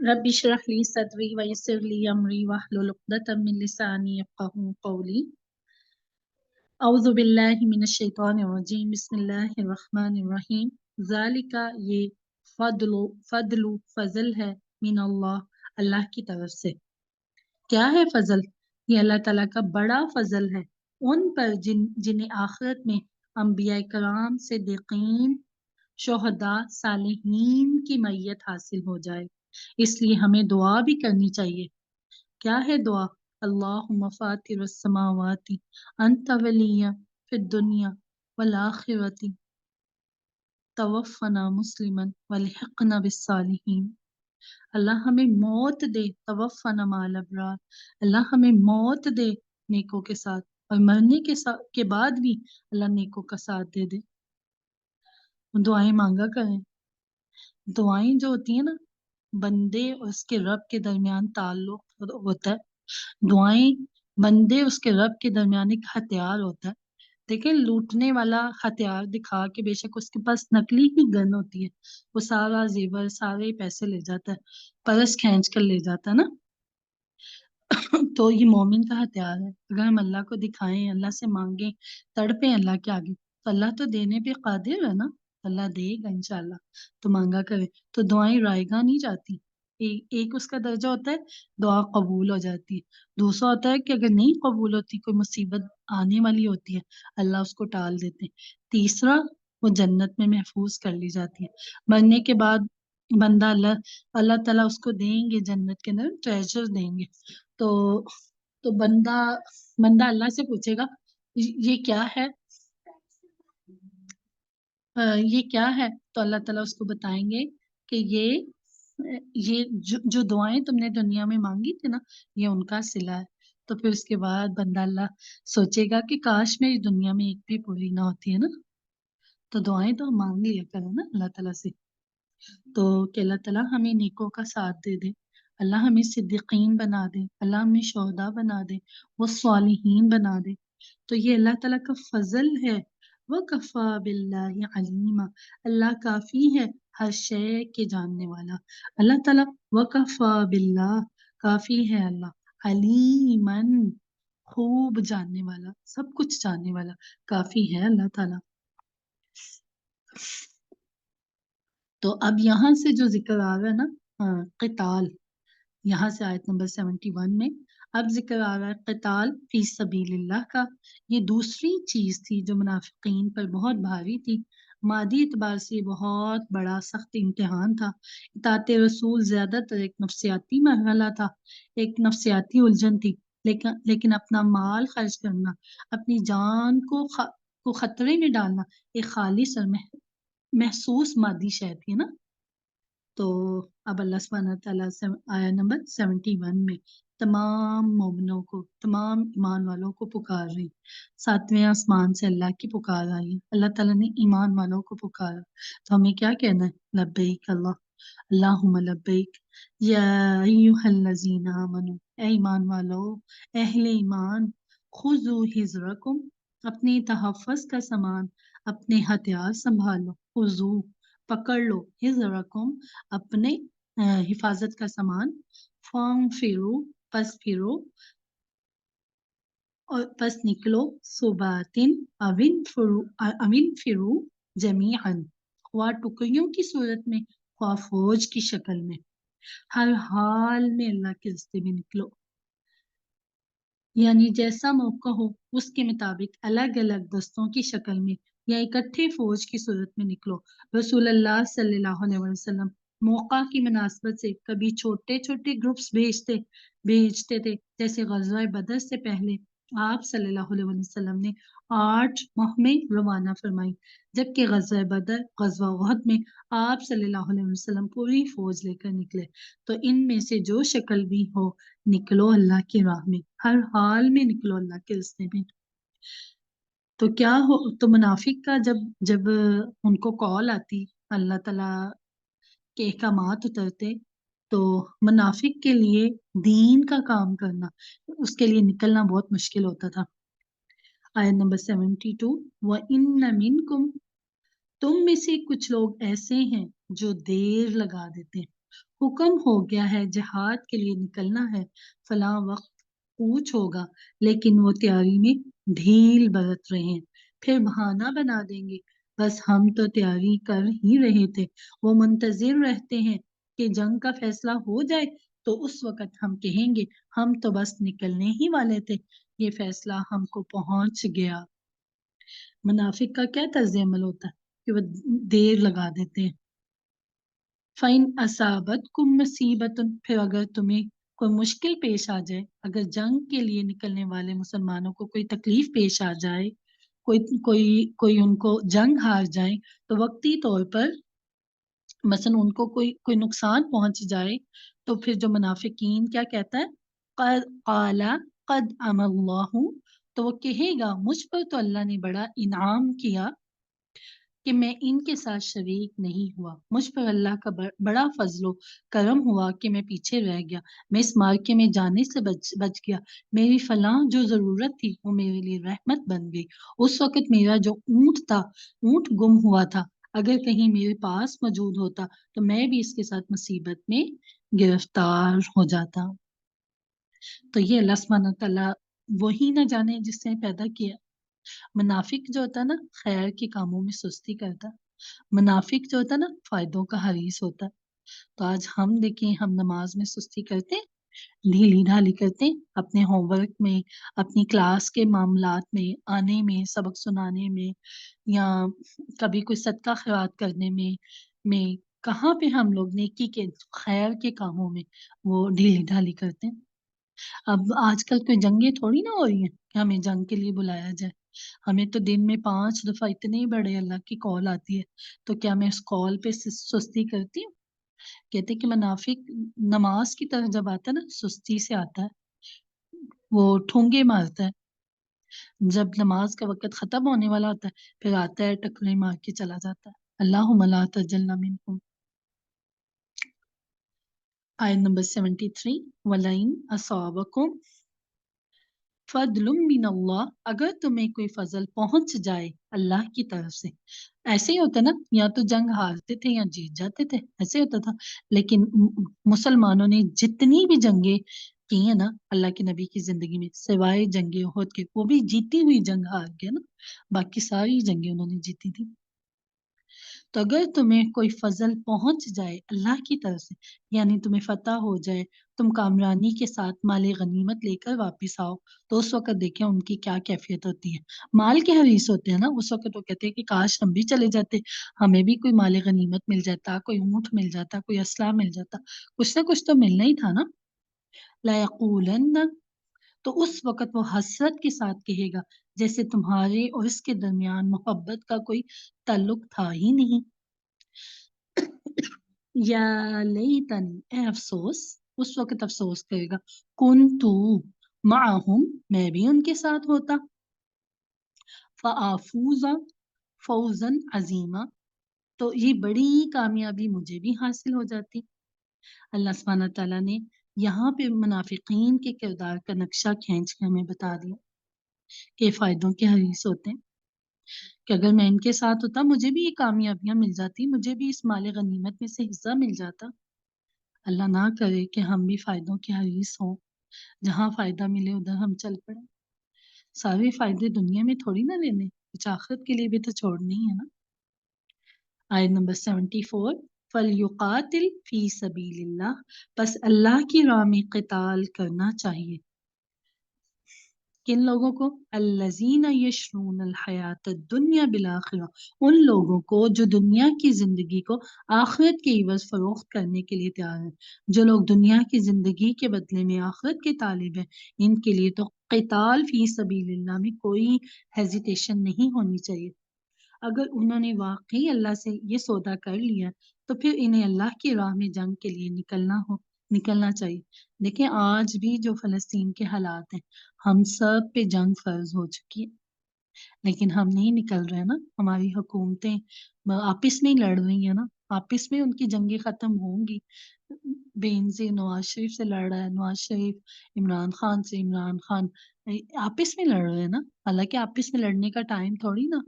Rabbi इश्रह ली सदरी वयस्सिर ली अमरी वहलुल उक़दतम मिन लिसानी यफ़क़हू क़ौली। औज़ु बिल्लाहि मिनश शैतानिर रजीम। बिस्मिल्लाहिर रहमानिर रहीम। ज़ालिका ये फज़ल है मिन अल्लाह, अल्लाह की तरफ से। क्या है फजल? ये अल्लाह ताला का बड़ा फजल है उन पर जिन्हें आखिरत में अंबिया कराम, सिद्दीकीन, शुहदा, सालिहीन की मैयत हासिल हो जाए। इसलिए हमें दुआ भी करनी चाहिए। क्या है दुआ? अल्लाहुम्मा फातिरस समावाति अंता वलिया फिद दुनिया वल आखिरति तवफ़्फ़ना मुस्लिमन वल्हिक़ना बिस्सालिहीन। अल्लाह हमें मौत दे, तवफ़्फ़ना माल अबरार। अल्लाह हमें मौत दे नेकों के साथ, और मरने के बाद भी अल्लाह नेकों का साथ दे दे। दुआएं मांगा करें। दुआएं जो होती है ना, बंदे और उसके रब के दरमियान ताल्लुक होता है। दुआएं बंदे उसके रब के दरमियान एक हथियार होता है। देखिए, लूटने वाला हथियार दिखा के, बेशक उसके पास नकली ही गन होती है, वो सारा जेवर, सारे पैसे ले जाता है, पर्स खींच कर ले जाता है ना। तो ये मोमिन का हथियार है। अगर हम अल्लाह को दिखाएं, अल्लाह से मांगे, तड़पे अल्लाह के आगे, तो अल्लाह तो देने पे कादिर है ना, अल्लाह देगा इंशाल्लाह। तो मांगा करे तो दुआएं रायगा नहीं जाती। एक उसका दर्जा होता है दुआ कबूल हो जाती है। दूसरा होता है कि अगर नहीं कबूल होती, कोई मुसीबत आने वाली होती है, अल्लाह उसको टाल देते हैं। तीसरा, वो जन्नत में महफूज कर ली जाती है। मरने के बाद बंदा अल्लाह अल्लाह ताला उसको देंगे, जन्नत के अंदर ट्रेजर देंगे। तो बंदा बंदा अल्लाह से पूछेगा, ये क्या है? ये क्या है? तो अल्लाह ताला उसको बताएंगे कि ये जो दुआएं तुमने दुनिया में मांगी थी ना, ये उनका सिला है। तो फिर उसके बाद बंदा अल्लाह सोचेगा कि काश मेरी दुनिया में एक भी पूरी ना होती है ना। तो दुआएं तो हम मांग लिया करें ना अल्लाह ताला से। तो कि अल्लाह ताला हमें नेकों का साथ दे दे, अल्लाह हमें सिद्दीकीन बना दे, अल्लाह हमें शोहदा बना दे, वो स्वालिहीन बना दे। तो ये अल्लाह ताला का फजल है। वकफ़ा बिल्लाहि अलीमा, अल्लाह काफी है हर शय के जानने वाला। अल्लाह ताला वकफ़ा बिल्लाह, काफी है अल्लाह, अलीमन, खूब जानने वाला, सब कुछ जानने वाला, काफी है अल्लाह ताला। तो अब यहाँ से जो जिक्र आ रहा है ना, क़िताल, यहाँ से आयत नंबर 71 में अब जिक्र आ रहा है क़िताल फी सबीलिल्लाह का। ये दूसरी चीज थी जो मुनाफिकीन पर बहुत भारी थी। मादी एतबार से ये बहुत बड़ा सख्त इम्तिहान था। इताअत रसूल ज्यादातर एक नफ्सियाती मरहला था, एक नफ्सियाती उलझन थी। लेकिन अपना माल खर्च करना, अपनी जान को खतरे में डालना एक खालिस और महसूस मादी शय थी ना। तो अब अल्लाह सुब्हानहू तआला से आया नंबर 71 में तमाम मोमिनों को, तमाम ईमान वालों को पुकार रही। सातवें आसमान से अल्लाह की पुकार आई है। अल्लाह ताला ने ईमान वालों को पुकारा, तो हमें क्या कहना है? लब्बैक अल्लाहुम्मा लब्बैक या अय्युहल्लज़ीना आमनू, ए ईमान वालों, अहले ईमान, खुजू हिजरकुम, अपने तहफ़्फ़ुज़ का सामान, अपने हथियार संभालो। खुजू, पकड़ लो, हिजरकुम, अपने हिफाजत का सामान। फॉर्म फिरो, पस फिरो, और बस निकलो। सुबातिन, अविन फिरू जमीअन, ख्वा टुकड़ियों की सूरत में, ख्वा फौज की शक्ल में, हर हाल में अल्लाह के रास्ते में निकलो। यानी जैसा मौका हो उसके मुताबिक अलग अलग दस्तों की शक्ल में या इकट्ठे फौज की सूरत में निकलो। रसूल अल्लाह सल्लल्लाहु अलैहि वसल्लम मौका की मुनासबत से कभी छोटे छोटे ग्रुप्स भेजते थे। जैसे ग़ज़वा बदर से पहले आप सल्लल्लाहु अलैहि वसल्लम ने 8 माह में रवाना फरमाई, जबकि ग़ज़वा बदर, ग़ज़वा उहद में आप सल्लल्लाहु अलैहि वसल्लम पूरी फौज लेकर निकले। तो इनमें से जो शक्ल भी हो, निकलो अल्लाह की राह में, हर हाल में निकलो अल्लाह के रास्ते में। तो क्या हो, तो मुनाफिक का जब जब उनको कॉल आती, अल्लाह ताला के अहकामात उतरते, तो मुनाफिक के लिए दीन का काम करना, उसके लिए निकलना बहुत मुश्किल होता था। आयत नंबर 72, व इन्न मिनकुम, तुम में से कुछ लोग ऐसे हैं जो देर लगा देते हैं। حکم ہو گیا ہے جہاد کے لیے نکلنا ہے، فلاں وقت کوچ ہوگا، لیکن وہ تیاری میں ڈھیل برت رہے ہیں، پھر بہانہ بنا دیں گے بس ہم تو تیاری کر ہی رہے تھے۔ وہ منتظر رہتے ہیں کہ جنگ کا فیصلہ ہو جائے تو اس وقت ہم کہیں گے ہم تو بس نکلنے ہی والے تھے، یہ فیصلہ ہم کو پہنچ گیا۔ منافق کا کیا طرز عمل ہوتا ہے کہ وہ دیر لگا دیتے ہیں۔ فَإِنْ أَصَابَتْكُمْ مُصِیبَةٌ، پھر اگر تمہیں کوئی مشکل پیش آ جائے، اگر جنگ کے لیے نکلنے والے مسلمانوں کو کوئی تکلیف پیش آ جائے، کوئی ان کو جنگ ہار جائے، تو وقتی طور پر مثلا ان کو کوئی نقصان پہنچ جائے، تو پھر جو منافقین کیا کہتا ہے، قال قد ام اللہ، تو وہ کہے گا مجھ پر تو اللہ نے بڑا انعام کیا کہ میں ان کے ساتھ شریک نہیں ہوا، مجھ پر اللہ کا بڑا فضل و کرم ہوا کہ میں پیچھے رہ گیا، میں اس مارکے میں جانے سے بچ گیا، میری فلاں جو ضرورت تھی وہ میرے لیے رحمت بن گئی، اس وقت میرا جو اونٹ تھا، اونٹ گم ہوا تھا، اگر کہیں میرے پاس موجود ہوتا تو میں بھی اس کے ساتھ مصیبت میں گرفتار ہو جاتا۔ تو یہ اللہ سبحانہ تعالیٰ وہی نہ جانے جس نے پیدا کیا۔ منافق جو ہوتا ہے نا خیر کے کاموں میں سستی کرتا ہے، منافق جو ہوتا ہے نا فائدوں کا حریص ہوتا ہے۔ تو آج ہم دیکھیں ہم نماز میں سستی کرتے ہیں، ڈھیلی ڈھالی کرتے ہیں، اپنے ہوم ورک میں، اپنی کلاس کے معاملات میں، آنے میں، سبق سنانے میں، یا کبھی کوئی صدقہ خیرات کرنے میں کہاں پہ ہم لوگ نیکی کے خیر کے کاموں میں وہ ڈھیلی ڈھالی کرتے ہیں۔ اب آج کل کوئی جنگیں تھوڑی نہ ہو رہی ہیں کہ ہمیں جنگ کے لیے بلایا جائے، ہمیں تو دن میں 5 دفعہ اتنے بڑے اللہ کی کال آتی ہے، تو کیا میں اس کال پہ سستی کرتی ہوں؟ کہتے کہ منافق نماز کی طرف جب آتا ہے نا سستی سے آتا ہے، وہ ٹھونگے مارتا ہے، جب نماز کا وقت ختم ہونے والا ہوتا ہے پھر آتا ہے ٹکرے مار کے چلا جاتا ہے۔ اللہم لا تجلنا منکم۔ آیت نمبر 73، وَلَئِنْ أَصَابَكُمْ فضل من اللہ، اگر تمہیں کوئی فضل پہنچ جائے اللہ کی طرف سے، ایسے ہی ہوتا نا، یا تو جنگ ہارتے تھے یا جیت جاتے تھے، ایسے ہوتا تھا، لیکن مسلمانوں نے جتنی بھی جنگیں کی ہیں نا اللہ کے نبی کی زندگی میں، سوائے جنگ احد کے، وہ بھی جیتی ہوئی جنگ ہار گئے نا، باقی ساری جنگیں انہوں نے جیتی تھی۔ تو اگر تمہیں کوئی فضل پہنچ جائے اللہ کی طرف سے، یعنی تمہیں فتح ہو جائے، تم کامرانی کے ساتھ مال غنیمت لے کر واپس آؤ، تو اس وقت دیکھیں ان کی کیا کیفیت ہوتی ہے۔ مال کے حریص ہوتے ہیں نا، اس وقت وہ کہتے ہیں کہ کاش ہم بھی چلے جاتے، ہمیں بھی کوئی مال غنیمت مل جاتا، کوئی اونٹ مل جاتا، کوئی اسلحہ مل جاتا، کچھ نہ کچھ تو ملنا ہی تھا نا۔ لا یقولن، تو اس وقت وہ حسرت کے ساتھ کہے گا جیسے تمہارے اور اس کے درمیان محبت کا کوئی تعلق تھا ہی نہیں۔ یا لیتنی، اے افسوس، اس وقت افسوس کرے گا، کنتو معہم، میں بھی ان کے ساتھ ہوتا، فآفوز فوزا عظیما، تو یہ بڑی کامیابی مجھے بھی حاصل ہو جاتی۔ اللہ سبحانہ تعالیٰ نے یہاں پہ منافقین کے کردار کا نقشہ کھینچ کے ہمیں بتا دیا کہ فائدوں کے حریص ہوتے ہیں، کہ اگر میں ان کے ساتھ ہوتا مجھے بھی یہ کامیابیاں مل جاتی، مجھے بھی اس مال غنیمت میں سے حصہ مل جاتا۔ اللہ نہ کرے کہ ہم بھی فائدوں کے حریص ہوں، جہاں فائدہ ملے ادھر ہم چل پڑیں۔ سارے فائدے دنیا میں تھوڑی نہ لینے، کچھ آخرت کے لیے بھی تو چھوڑنی ہے نا۔ آیت نمبر 74، فَلْيُقَاتِلْ فِي سَبِيلِ اللَّهِ، پس اللہ کی راہ میں قتال کرنا چاہیے۔ کن لوگوں کو؟ الذین یشرون الحیات الدنیا بالآخرہ، ان لوگوں کو جو دنیا کی زندگی کو آخرت کے عوض فروخت کرنے کے لیے تیار ہیں، جو لوگ دنیا کی زندگی کے بدلے میں آخرت کے طالب ہیں، ان کے لیے تو قتال فی سبیل اللہ میں کوئی ہیزیٹیشن نہیں ہونی چاہیے۔ اگر انہوں نے واقعی اللہ سے یہ سودا کر لیا تو پھر انہیں اللہ کی راہ میں جنگ کے لیے نکلنا چاہیے۔ دیکھیں آج بھی جو فلسطین کے حالات ہیں، ہم سب پہ جنگ فرض ہو چکی ہے، لیکن ہم نہیں نکل رہے نا، ہماری حکومتیں آپس میں ہی لڑ رہی ہیں نا، آپس میں ان کی جنگیں ختم ہوں گی۔ بینظیر نواز شریف سے لڑ رہا ہے، نواز شریف عمران خان سے، عمران خان آپس میں لڑ رہے ہیں نا، حالانکہ آپس میں لڑنے کا ٹائم تھوڑی نا۔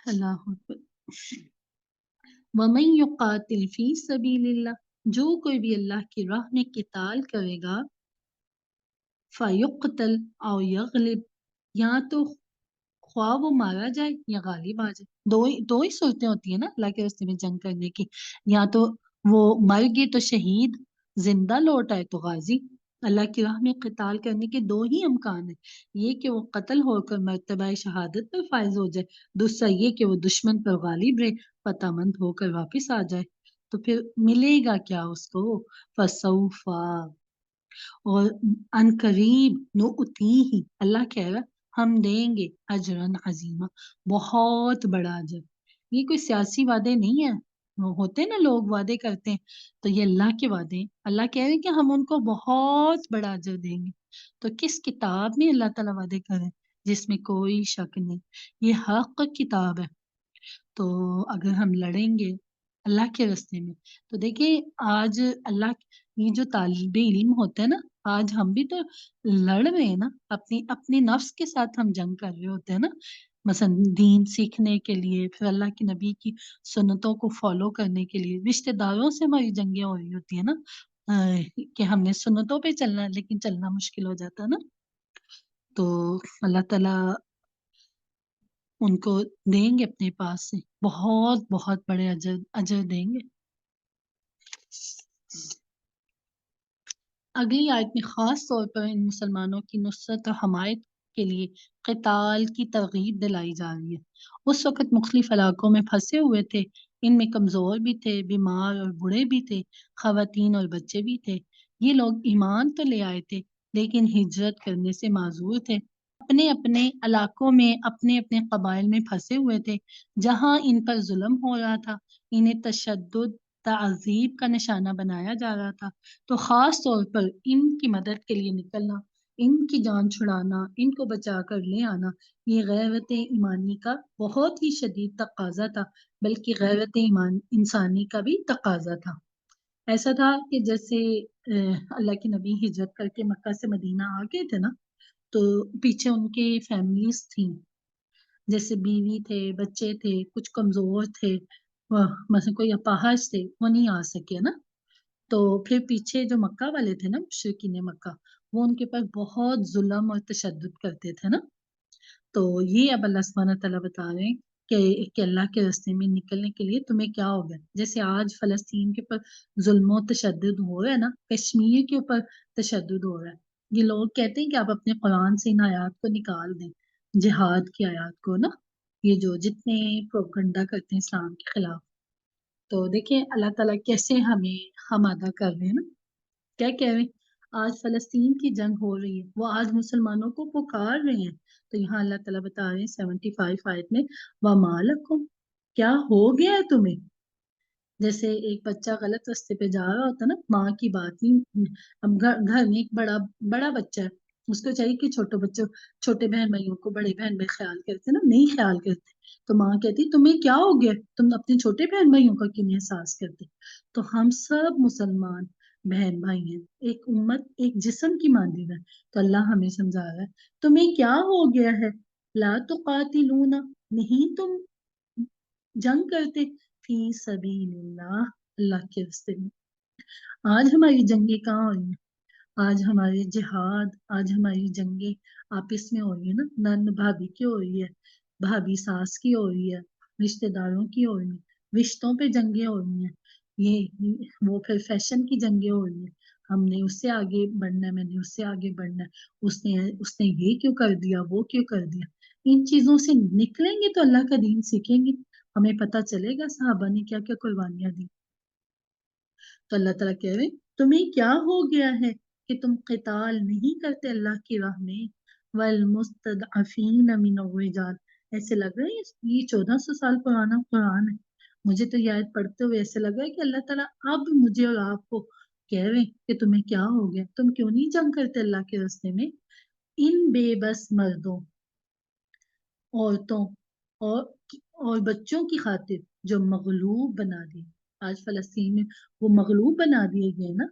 اللہ اکبر۔ وَمَن يُقَاتِلْ فِي سَبِيلِ اللَّهِ، جو کوئی بھی اللہ کی راہ میں قتال کرے گا، فَيُقْتَلْ أَوْ يَغْلِبْ، یا تو خواہ وہ مارا جائے یا غالب آ جائے. دو ہی صورتیں ہوتی ہیں نا اللہ کے راستے میں جنگ کرنے کی. یا تو وہ مر گئے تو شہید، زندہ لوٹ آئے تو غازی. اللہ کی راہ میں قتال کرنے کے دو ہی امکان ہیں، یہ کہ وہ قتل ہو کر مرتبہ شہادت پر فائز ہو جائے، دوسرا یہ کہ وہ دشمن پر غالب رہے، فتح مند ہو کر واپس آ جائے. تو پھر ملے گا کیا اس کو؟ فسوفا، اور ان قریب، نؤتیہ، اللہ کہہ رہا ہم دیں گے اجرن عظیمہ، بہت بڑا اجر. یہ کوئی سیاسی وعدے نہیں ہیں، وہ ہوتے ہیں نا لوگ وعدے کرتے ہیں، تو یہ اللہ کے وعدے ہیں. اللہ کہہ رہے ہیں کہ ہم ان کو بہت بڑا اجر دیں گے. تو کس کتاب میں اللہ تعالیٰ وعدے کرے جس میں کوئی شک نہیں؟ یہ حق کتاب ہے. تو اگر ہم لڑیں گے اللہ کے راستے میں، تو دیکھیں آج اللہ، یہ جو طالب علم ہوتے ہیں نا، آج ہم بھی تو لڑ رہے ہیں نا، اپنے نفس کے ساتھ ہم جنگ کر رہے ہوتے ہیں نا. مثلا دین سیکھنے کے لیے، پھر اللہ کے نبی کی سنتوں کو فالو کرنے کے لیے، رشتہ داروں سے ہماری جنگیں ہو رہی ہوتی ہیں نا، کہ ہم نے سنتوں پہ چلنا ہے لیکن چلنا مشکل ہو جاتا ہے نا. تو اللہ تعالیٰ ان کو دیں گے اپنے پاس سے بہت بہت بڑے اجر دیں گے. اگلی آیت میں خاص طور پر ان مسلمانوں کی نصرت اور حمایت کے لیے قتال کی ترغیب دلائی جا رہی ہے. اس وقت مختلف علاقوں میں پھنسے ہوئے تھے، ان میں کمزور بھی تھے، بیمار اور بوڑھے بھی تھے، خواتین اور بچے بھی تھے. یہ لوگ ایمان تو لے آئے تھے لیکن ہجرت کرنے سے معذور تھے. اپنے اپنے علاقوں میں، اپنے اپنے قبائل میں پھنسے ہوئے تھے جہاں ان پر ظلم ہو رہا تھا، انہیں تشدد، تعذیب کا نشانہ بنایا جا رہا تھا. تو خاص طور پر ان کی مدد کے لیے نکلنا، ان کی جان چھڑانا، ان کو بچا کر لے آنا، یہ غیرت ایمانی کا بہت ہی شدید تقاضا تھا، بلکہ غیرت ایمان انسانی کا بھی تقاضا تھا. ایسا تھا کہ جیسے اللہ کے نبی ہجرت کر کے مکہ سے مدینہ آ گئے تھے نا، تو پیچھے ان کے فیملیز تھیں، جیسے بیوی تھے، بچے تھے، کچھ کمزور تھے، مثلا کوئی اپاہج تھے، وہ نہیں آ سکے نا. تو پھر پیچھے جو مکہ والے تھے نا، مشرکین مکہ، وہ ان کے پر بہت ظلم اور تشدد کرتے تھے نا. تو یہ اب اللہ سبحانہ تعالیٰ بتا رہے ہیں کہ اللہ کے راستے میں نکلنے کے لیے تمہیں کیا ہو گیا. جیسے آج فلسطین کے اوپر ظلم و تشدد ہو رہا ہے نا، کشمیر کے اوپر تشدد ہو رہا ہے. یہ لوگ کہتے ہیں کہ آپ اپنے قرآن سے ان آیات کو نکال دیں، جہاد کی آیات کو نا، یہ جو جتنے پروپگنڈا کرتے ہیں اسلام کے خلاف. تو دیکھیں اللہ تعالیٰ کیسے ہمیں آمادہ کر رہے ہیں نا. کیا کہہ رہے ہیں؟ آج فلسطین کی جنگ ہو رہی ہے، وہ آج مسلمانوں کو پکار رہے ہیں. تو یہاں اللہ تعالیٰ بتا رہے ہیں 75 آیت میں، وَمَا لَكُمْ، کیا ہو گیا ہے تمہیں. جیسے ایک بچہ غلط راستے پہ جا رہا ہوتا ہے نا، ماں کی بات نہیں. اب گھر میں ایک بڑا بڑا بچہ ہے، اس کو چاہیے کہ چھوٹے بچوں، چھوٹے بہن بھائیوں کو بڑے بہن بھائی خیال کرتے نا، نہیں خیال کرتے. تو ماں کہتی تمہیں کیا ہو گیا، تم اپنے چھوٹے بہن بھائیوں کا کیوں نہیں احساس کرتے. تو ہم سب مسلمان بہن بھائی ہیں، ایک امت، ایک جسم کی مانند ہے. تو اللہ ہمیں سمجھا رہا ہے تمہیں کیا ہو گیا ہے، لا تقاتلون، نہیں تم جنگ کرتے، فی سبیل اللہ، اللہ کے راستے میں. آج ہماری جنگیں کہاں ہو رہی ہیں؟ آج ہمارے جہاد، آج ہماری جنگیں آپس میں ہو رہی ہے نا، نند بھابھی کی ہو رہی ہے، بھابھی ساس کی ہو رہی ہے، رشتے داروں کی ہو رہی ہیں، رشتوں پہ جنگیں ہو رہی ہیں. یہ وہ پھر فیشن کی جنگیں ہو رہی ہیں، ہم نے اس سے آگے بڑھنا ہے، میں نے اس سے آگے بڑھنا ہے، اس نے یہ کیوں کر دیا، وہ کیوں کر دیا. ان چیزوں سے نکلیں گے تو اللہ کا دین سیکھیں گے، ہمیں پتہ چلے گا صحابہ نے کیا کیا قربانیاں دی. تو اللہ تعالیٰ کہہ رہے تمہیں کیا ہو گیا ہے کہ تم قتال نہیں کرتے اللہ کی راہ میں. والمستضعفین من الرجال، ایسے لگ رہا ہے یہ 1400 سال پرانا قرآن ہے. مجھے تو یہ آیت پڑھتے ہوئے ایسے لگ رہا ہے کہ اللہ تعالیٰ اب مجھے اور آپ کو کہہ رہے ہیں کہ تمہیں کیا ہو گیا، تم کیوں نہیں جنگ کرتے اللہ کے راستے میں. ان بے بس مردوں، عورتوں اور اور بچوں کی خاطر جو مغلوب بنا دی. آج فلسطین میں وہ مغلوب بنا دیے گئے نا.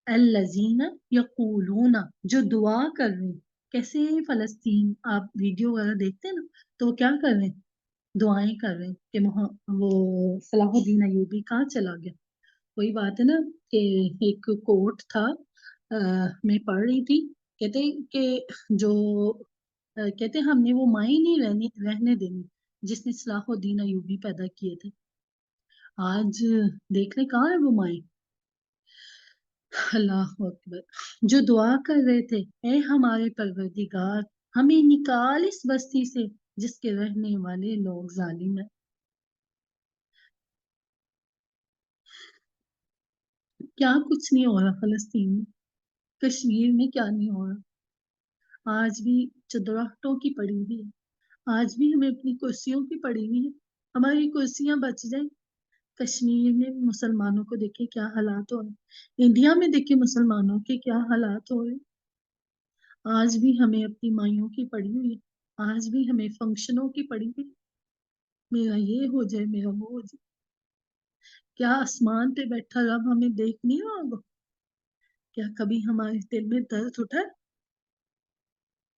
الذین یقولون، جو دعا کر رہے ہیں. کیسے فلسطین، آپ ویڈیو وغیرہ دیکھتے ہیں نا، تو وہ کیا کر رہے ہیں، दुआएं कर रहे हैं कि वो सलाहुद्दीन अयूबी कहाँ चला गया। वही बात है ना कि एक कोट था, मैं पढ़ रही थी, कहते कि जो कहते हमने वो माई नहीं रहने देनी जिसने सलाहुद्दीन अयूबी पैदा किए थे। आज देख ले कहाँ है वो माई। अल्लाह अकबर। जो दुआ कर रहे थे, ए हमारे परवरदिगार, हमें निकाल इस बस्ती से जिसके रहने वाले लोग जालिम है। क्या कुछ नहीं हो रहा फलस्तीन में, कश्मीर में क्या नहीं हो रहा। आज भी चदराहटों की पड़ी हुई है, आज भी हमें अपनी कुर्सियों की पड़ी हुई है। हमारी कुर्सियां बच जाए। कश्मीर में मुसलमानों को देखे क्या हालात हो रहे, इंडिया में देखे मुसलमानों के क्या हालात हो रहे। आज भी हमें अपनी माइयों की पड़ी हुई है, आज भी हमें फंक्शनों की पड़ी हुई है। मेरा ये हो जाए, मेरा वो हो जाए। क्या आसमान पे बैठा रब हमें देख नहीं रहा होगा? क्या कभी हमारे दिल में दर्द उठा है?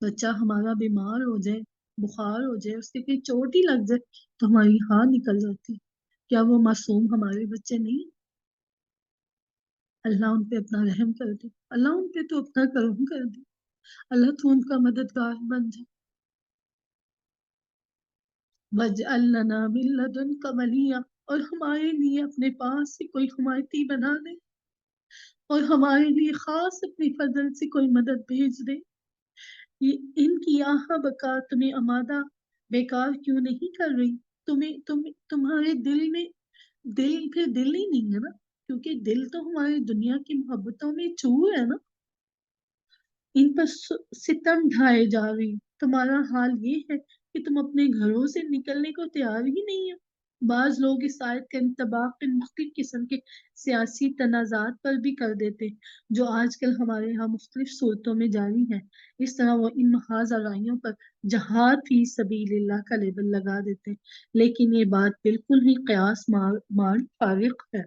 बच्चा हमारा बीमार हो जाए, बुखार हो जाए, उसके कहीं चोट ही लग जाए तो हमारी हाँ निकल जाती है। क्या वो मासूम हमारे बच्चे नहीं? अल्लाह उन पे अपना रहम कर दे, अल्लाह उन पे तो अपना करम कर दे, अल्लाह तू उनका मददगार बन जाए। वजअल लना मिन लदुनका वलिया, और हमारे लिए अपने पास से कोई हिमायती बना दे, और हमारे लिए खास अपनी फजल से कोई मदद भेज दे। ये इनकी आहा बका तुम्हें अमादा बेकार क्यों नहीं कर रही? तुम्हारे दिल में, दिल फिर दिल ही नहीं है ना, क्योंकि दिल तो हमारी दुनिया की मोहब्बतों में चूर है ना। इन पर सितम ढाए जा रही। तुम्हारा हाल ये है कि तुम अपने घरों से निकलने को तैयार ही नहीं हो। बाज लोग इस आयत का इंतबाक मुख्तलिफ किस्म के सियासी तनाजात पर भी कर देते, जो आजकल हमारे यहाँ मुख्तलिफ सूरतों में जारी है। इस तरह वो इन महाज आराइयों पर जहाद फी सबीलिल्लाह का लेबल लगा देते, लेकिन ये बात बिल्कुल ही कयास मार फारिग है।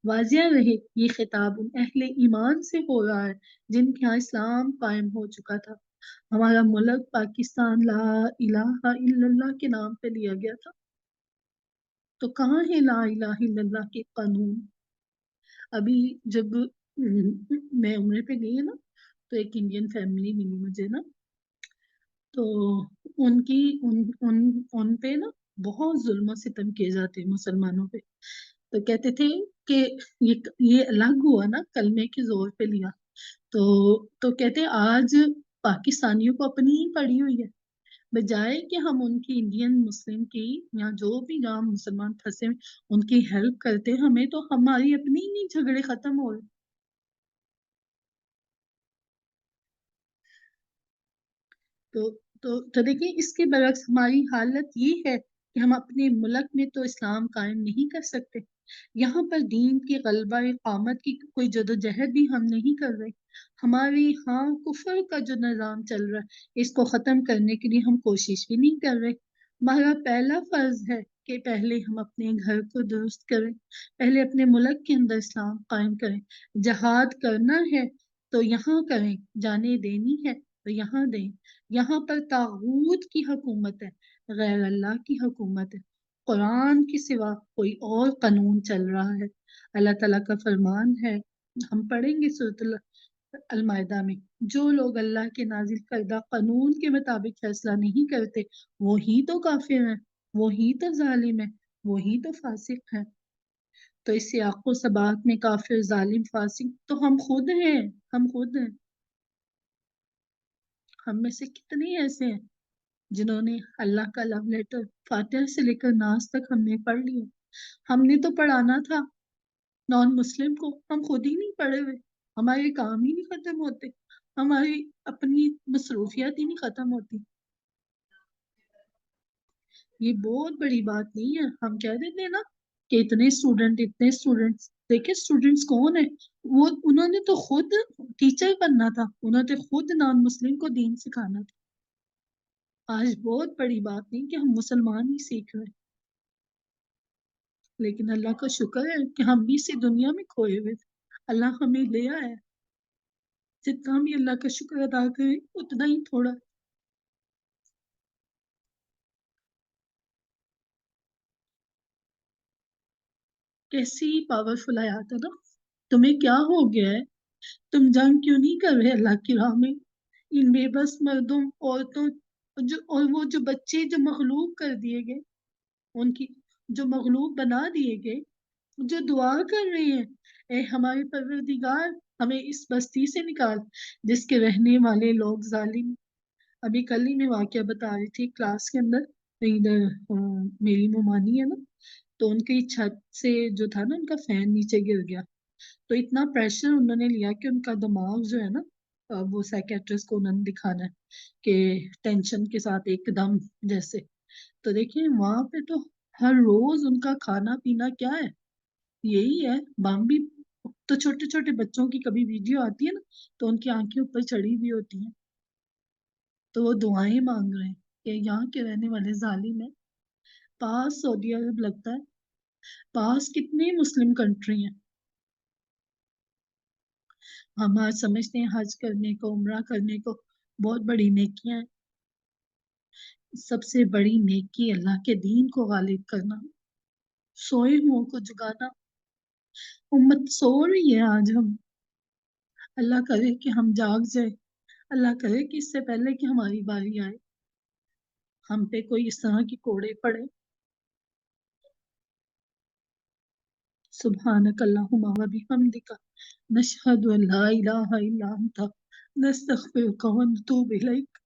वाजिया रहे, ये खिताब उन अहले ईमान से हो रहा है जिनके यहाँ इस्लाम कायम हो चुका था। हमारा मुल्क पाकिस्तान ला इलाहा इल्लल्लाह के नाम पे लिया गया था, तो कहाँ है ला इलाहा इल्लल्लाह के कानून? अभी जब मैं उम्र पे गई है ना, तो एक इंडियन फैमिली मिली मुझे ना, तो उनकी उन उन उन पे ना बहुत जुल्म सितम किए जाते हैं मुसलमानों पे। तो कहते थे कि ये अलग हुआ ना, कलमे के जोर पे लिया, तो कहते आज पाकिस्तानियों को अपनी ही पड़ी हुई है, बजाय कि हम उनकी इंडियन मुस्लिम की, या जो भी जहाँ मुसलमान फंसे हैं, उनकी हेल्प करते, हमें तो हमारी अपनी ही नहीं झगड़े खत्म हो रहे। तो तो देखिए, इसके बरक्स हमारी हालत ये है कि हम अपने मुल्क में तो इस्लाम कायम नहीं कर सकते। यहाँ पर दीन की गलबा इकामत की कोई जदोजहद भी हम नहीं कर रहे। हमारे यहाँ कुफर का जो निज़ाम चल रहा है, इसको ख़त्म करने के लिए हम कोशिश भी नहीं कर रहे। हमारा पहला फर्ज है कि पहले हम अपने घर को दुरुस्त करें, पहले अपने मुल्क के अंदर इस्लाम कायम करें। जहाद करना है तो यहाँ करें, जाने देनी है तो यहाँ दें। यहाँ पर तागूत की हुकूमत है, गैर अल्लाह की हुकूमत है। कुरान के सिवा कोई और कानून चल रहा है। अल्लाह ताला का फरमान है, हम पढ़ेंगे सूरत अल-माइदा में, जो लोग अल्लाह के नाजिल करदा कानून के मुताबिक फैसला नहीं करते, वो ही तो काफिर हैं, वो ही तो जालिम है, वो ही तो फासिक है। तो इस सियाको सबाक में काफिर, जालिम, फासिक तो हम खुद हैं। हम खुद हैं। हम में से कितने ऐसे हैं जिन्होंने अल्लाह का लव लेटर फातिहा से लेकर नास तक हमने पढ़ लिया? हमने तो पढ़ाना था नॉन मुस्लिम को, हम खुद ही नहीं पढ़े हुए। हमारे काम ही नहीं खत्म होते, हमारी अपनी मसरूफियात ही नहीं खत्म होती। ये बहुत बड़ी बात नहीं है। हम कह देते हैं ना कि इतने स्टूडेंट, इतने स्टूडेंट्स, देखिए स्टूडेंट्स कौन है? वो उन्होंने तो खुद टीचर बनना था, उन्होंने तो खुद नॉन मुस्लिम को दीन सिखाना था। आज बहुत बड़ी बात नहीं कि हम मुसलमान ही सीख रहे हैं, लेकिन अल्लाह का शुक्र है कि हम भी इसी दुनिया में खोए हुए थे, अल्लाह हमें ले आया। जितना भी अल्लाह का शुक्र अदा करें उतना ही थोड़ा। कैसी पावरफुल आयत है ना। तुम्हें क्या हो गया है, तुम जंग क्यों नहीं कर रहे अल्लाह की राह में। इन बेबस मर्दों, औरतों, जो और वो जो बच्चे जो मखलूक कर दिए गए, उनकी जो मखलूक बना दिए गए, जो दुआ कर रही हैं, ए हमारे परवरदिगार हमें इस बस्ती से निकाल जिसके रहने वाले लोग जालिम। अभी कल ही मैं वाकया बता रही थी क्लास के अंदर। इधर मेरी मुमानी है ना, तो उनकी छत से जो था ना, उनका फैन नीचे गिर गया। तो इतना प्रेशर उन्होंने लिया कि उनका दिमाग जो है ना, वो साइकेट्रिस्ट को उन्होंने दिखाना है कि टेंशन के साथ एकदम जैसे। तो देखिए वहां पे तो हर रोज उनका खाना पीना क्या है, यही है। बाम्बी तो छोटे छोटे बच्चों की कभी वीडियो आती है ना, तो उनकी आंखें ऊपर चढ़ी हुई होती हैं, तो वो दुआएं मांग रहे हैं कि यहाँ के रहने वाले जालिम है। पास सऊदी अरब लगता है, पास कितनी मुस्लिम कंट्री हैं। हम आज समझते हैं हज करने को, उम्रा करने को बहुत बड़ी नेकियां हैं। सबसे बड़ी नेकी अल्लाह के दीन को गालिब करना, सोए हुओं को जगाना। उम्मत सो रही है आज। हम अल्लाह करे कि हम जाग जाए, अल्लाह करे कि इससे पहले कि हमारी बारी आए हम पे कोई इस तरह की कोड़े पड़े। सुब्हानक अल्लाहुम्मा व बिहम्दिका नशहदु अन ला इलाहा इल्ला अंता नस्तगफिरुका व नतूबु इलैक।